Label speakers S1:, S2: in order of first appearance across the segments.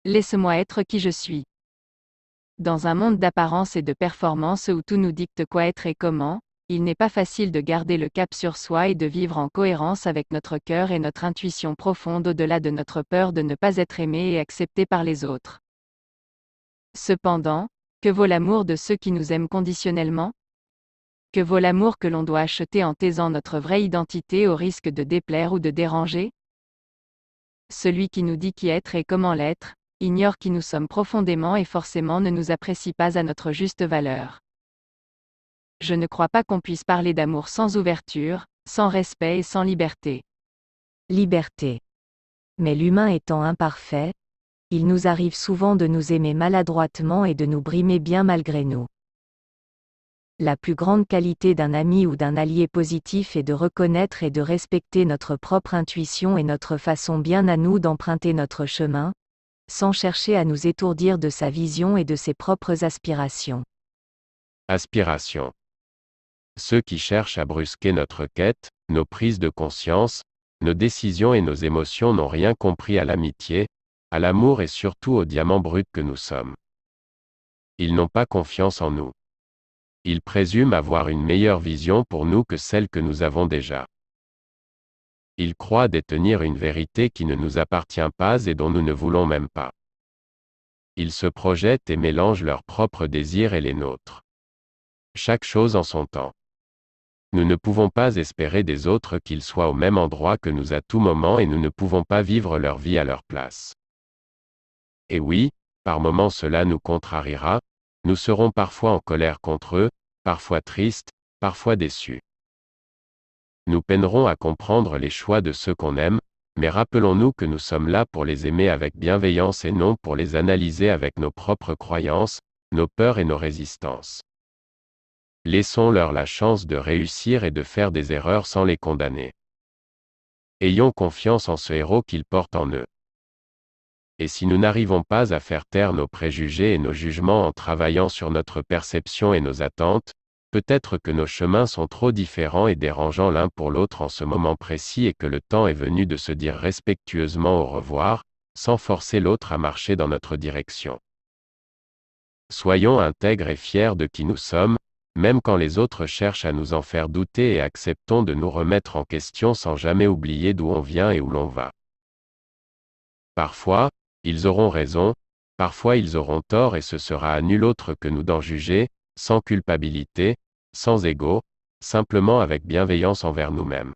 S1: Laisse-moi être qui je suis. Dans un monde d'apparence et de performance où tout nous dicte quoi être et comment, il n'est pas facile de garder le cap sur soi et de vivre en cohérence avec notre cœur et notre intuition profonde au-delà de notre peur de ne pas être aimé et accepté par les autres. Cependant, que vaut l'amour de ceux qui nous aiment conditionnellement? Que vaut l'amour que l'on doit acheter en taisant notre vraie identité au risque de déplaire ou de déranger? Celui qui nous dit qui être et comment l'être, ignore qui nous sommes profondément et forcément ne nous apprécie pas à notre juste valeur. Je ne crois pas qu'on puisse parler d'amour sans ouverture, sans respect et sans liberté.
S2: Liberté. Mais l'humain étant imparfait, il nous arrive souvent de nous aimer maladroitement et de nous brimer bien malgré nous. La plus grande qualité d'un ami ou d'un allié positif est de reconnaître et de respecter notre propre intuition et notre façon bien à nous d'emprunter notre chemin, sans chercher à nous étourdir de sa vision et de ses propres aspirations.
S3: Aspiration. Ceux qui cherchent à brusquer notre quête, nos prises de conscience, nos décisions et nos émotions n'ont rien compris à l'amitié, à l'amour et surtout au diamant brut que nous sommes. Ils n'ont pas confiance en nous. Ils présument avoir une meilleure vision pour nous que celle que nous avons déjà. Ils croient détenir une vérité qui ne nous appartient pas et dont nous ne voulons même pas. Ils se projettent et mélangent leurs propres désirs et les nôtres. Chaque chose en son temps. Nous ne pouvons pas espérer des autres qu'ils soient au même endroit que nous à tout moment et nous ne pouvons pas vivre leur vie à leur place. Et oui, par moments cela nous contrariera, nous serons parfois en colère contre eux, parfois tristes, parfois déçus. Nous peinerons à comprendre les choix de ceux qu'on aime, mais rappelons-nous que nous sommes là pour les aimer avec bienveillance et non pour les analyser avec nos propres croyances, nos peurs et nos résistances. Laissons-leur la chance de réussir et de faire des erreurs sans les condamner. Ayons confiance en ce héros qu'ils portent en eux. Et si nous n'arrivons pas à faire taire nos préjugés et nos jugements en travaillant sur notre perception et nos attentes, peut-être que nos chemins sont trop différents et dérangeants l'un pour l'autre en ce moment précis et que le temps est venu de se dire respectueusement au revoir, sans forcer l'autre à marcher dans notre direction. Soyons intègres et fiers de qui nous sommes, même quand les autres cherchent à nous en faire douter et acceptons de nous remettre en question sans jamais oublier d'où on vient et où l'on va. Parfois, ils auront raison, parfois ils auront tort et ce sera à nul autre que nous d'en juger, sans culpabilité, sans ego, simplement avec bienveillance envers nous-mêmes.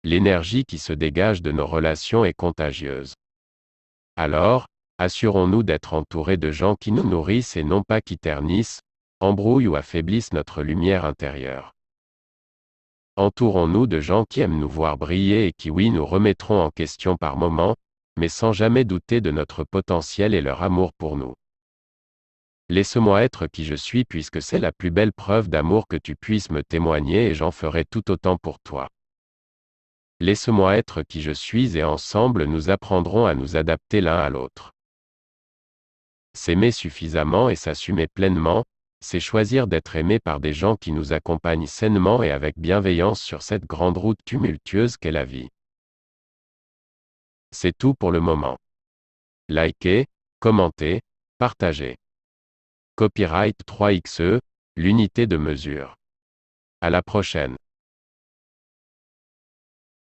S3: L'énergie qui se dégage de nos relations est contagieuse. Alors, assurons-nous d'être entourés de gens qui nous nourrissent et non pas qui ternissent, embrouillent ou affaiblissent notre lumière intérieure. Entourons-nous de gens qui aiment nous voir briller et qui oui nous remettront en question par moments, mais sans jamais douter de notre potentiel et leur amour pour nous. Laisse-moi être qui je suis puisque c'est la plus belle preuve d'amour que tu puisses me témoigner et j'en ferai tout autant pour toi. Laisse-moi être qui je suis et ensemble nous apprendrons à nous adapter l'un à l'autre. S'aimer suffisamment et s'assumer pleinement, c'est choisir d'être aimé par des gens qui nous accompagnent sainement et avec bienveillance sur cette grande route tumultueuse qu'est la vie. C'est tout pour le moment. Likez, commentez, partagez. Copyright 3XE, l'unité de mesure. À la prochaine.